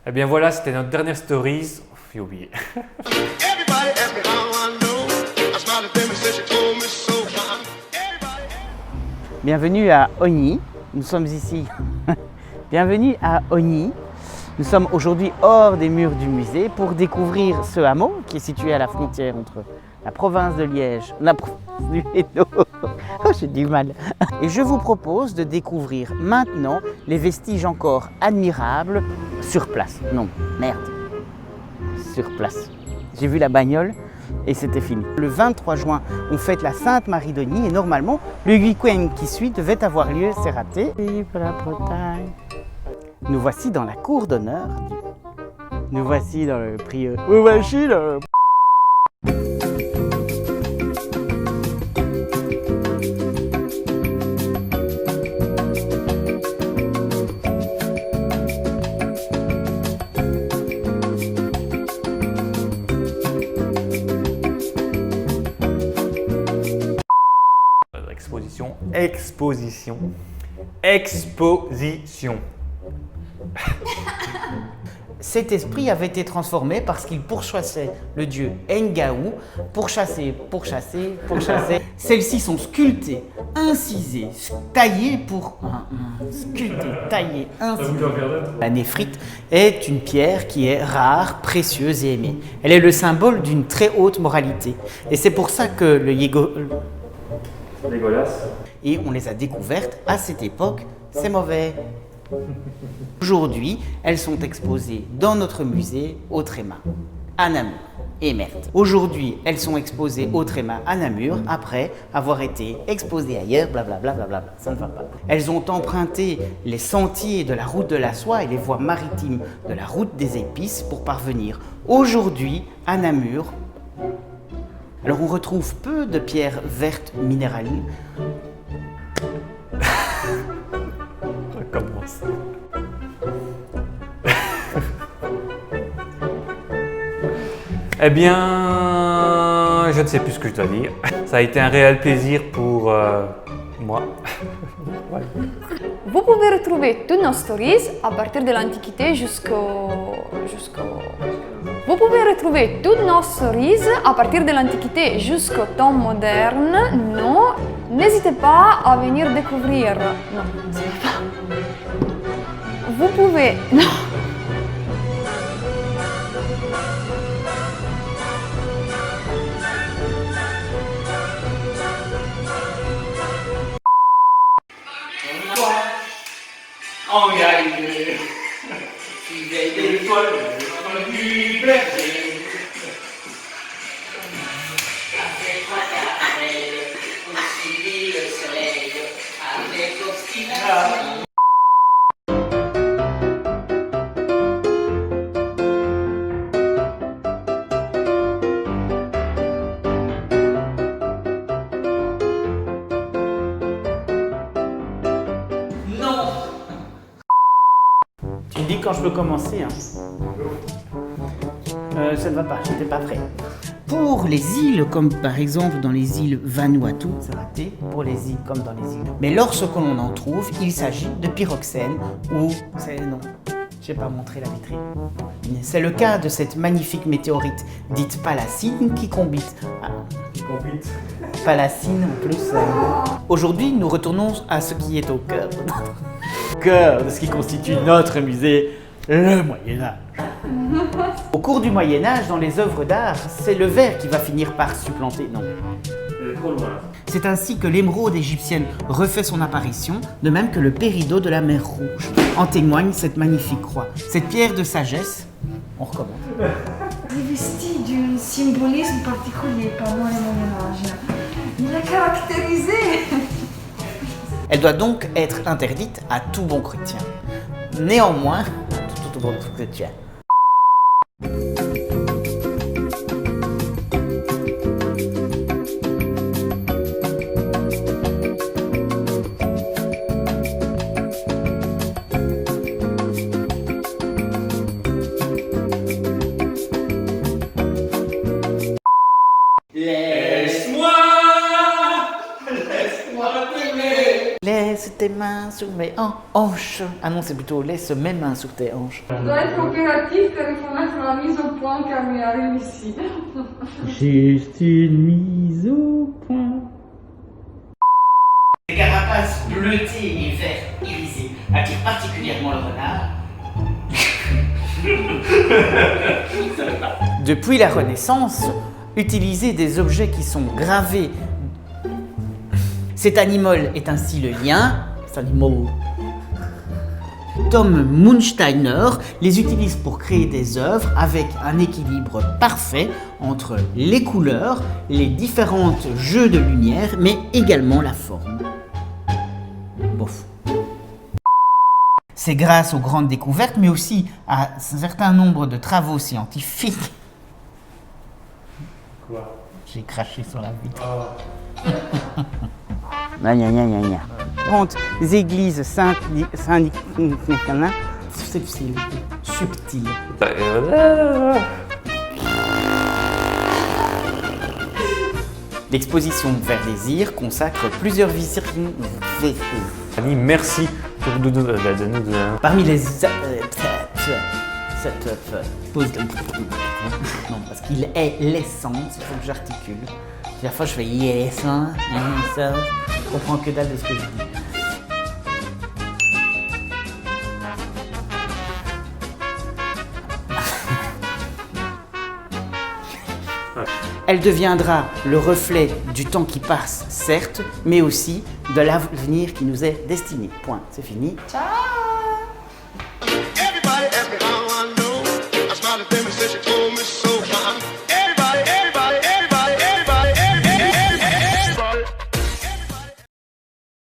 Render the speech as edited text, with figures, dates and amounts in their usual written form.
Eh bien voilà, c'était notre dernière stories. J'ai oublié. Bienvenue à Ogny. Nous sommes ici. Bienvenue à Ogny. Nous sommes aujourd'hui hors des murs du musée pour découvrir ce hameau qui est situé à la frontière entre la province de Liège, la province du Hainaut. Oh, j'ai du mal. Et je vous propose de découvrir maintenant les vestiges encore admirables sur place. Non, merde. Sur place. J'ai vu la bagnole et c'était fini. Le 23 juin, on fête la Sainte Marie d'Ogny et normalement, le week-end qui suit devait avoir lieu, c'est raté. Vive la Bretagne. Nous voici dans la cour d'honneur. Nous voici dans le prieur. Nous voici dans le... Exposition. Cet esprit avait été transformé parce qu'il pourchassait le dieu Ngaou. Pourchasser. Celles-ci sont sculptées, incisées, taillées pour... Sculptées, taillées, incisées. La néphrite est une pierre qui est rare, précieuse et aimée. Elle est le symbole d'une très haute moralité. Et c'est pour ça que Légolas. Et on les a découvertes à cette époque, c'est mauvais. Aujourd'hui, elles sont exposées dans notre musée au Tréma, à Namur. Et merde. Aujourd'hui, elles sont exposées au Tréma à Namur après avoir été exposées ailleurs, blablabla, blablabla. Ça ne va pas. Elles ont emprunté les sentiers de la route de la soie et les voies maritimes de la route des épices pour parvenir aujourd'hui à Namur. Alors on retrouve peu de pierres vertes minéralines. Recommence. Eh bien, je ne sais plus ce que je dois dire. Ça a été un réel plaisir pour moi. Ouais. Vous pouvez retrouver toutes nos stories à partir de l'Antiquité Vous pouvez retrouver toutes nos stories à partir de l'Antiquité jusqu'au temps moderne. Non, n'hésitez pas à venir découvrir. Non, ça va pas. Vous pouvez... Non. En gagne, des étoiles, du berger. Avec trois caramels, on suivit le soleil, avec obstination. Tu me dis quand je peux commencer. Ça ne va pas, j'étais pas prêt. Pour les îles, comme par exemple dans les îles Vanuatu, c'est raté, pour les îles comme dans les îles. Mais lorsque l'on en trouve, il s'agit de pyroxène ou... Non, j'ai pas montré la vitrine. C'est le cas de cette magnifique météorite dite Pallasine qui combine... Pallasine en plus. Aujourd'hui, nous retournons à ce qui est au cœur de ce qui constitue notre musée, le Moyen-Âge. Au cours du Moyen-Âge, dans les œuvres d'art, c'est le verre qui va finir par supplanter. Non. C'est ainsi que l'émeraude égyptienne refait son apparition, de même que le péridot de la mer Rouge. En témoigne cette magnifique croix. Cette pierre de sagesse, on recommence. Rivesti d'un symbolisme particulier pendant le Moyen-Âge. Il est caractérisé. Elle doit donc être interdite à tout bon chrétien. Néanmoins, tout bon chrétien. Laisse-moi t'aimer. Laisse tes mains sur mes hanches. Ah non, c'est plutôt laisse mes mains sur tes hanches. Je dois être coopératif car il faut mettre la mise au point car il arrive ici. Juste une mise au point. Les carapaces bleutées et verts irisés attirent particulièrement le renard. Depuis la Renaissance, utiliser des objets qui sont gravés. Cet animal est ainsi le lien. Cet animal. Tom Munsteiner les utilise pour créer des œuvres avec un équilibre parfait entre les couleurs, les différents jeux de lumière, mais également la forme. Bof. C'est grâce aux grandes découvertes, mais aussi à un certain nombre de travaux scientifiques. Quoi? J'ai craché sur la vitre. Contre les églises subtiles. L'exposition Vers Désir consacre plusieurs visites. Annie, merci pour nous donner. Parmi les non, parce qu'il est l'essence, il faut que j'articule. La fois je fais l'essence, ça, je comprends que dalle de ce que je dis. Elle deviendra le reflet du temps qui passe, certes, mais aussi de l'avenir qui nous est destiné. Point, c'est fini. Ciao. Everybody asked me how I know. I smiled at them and said she told me so.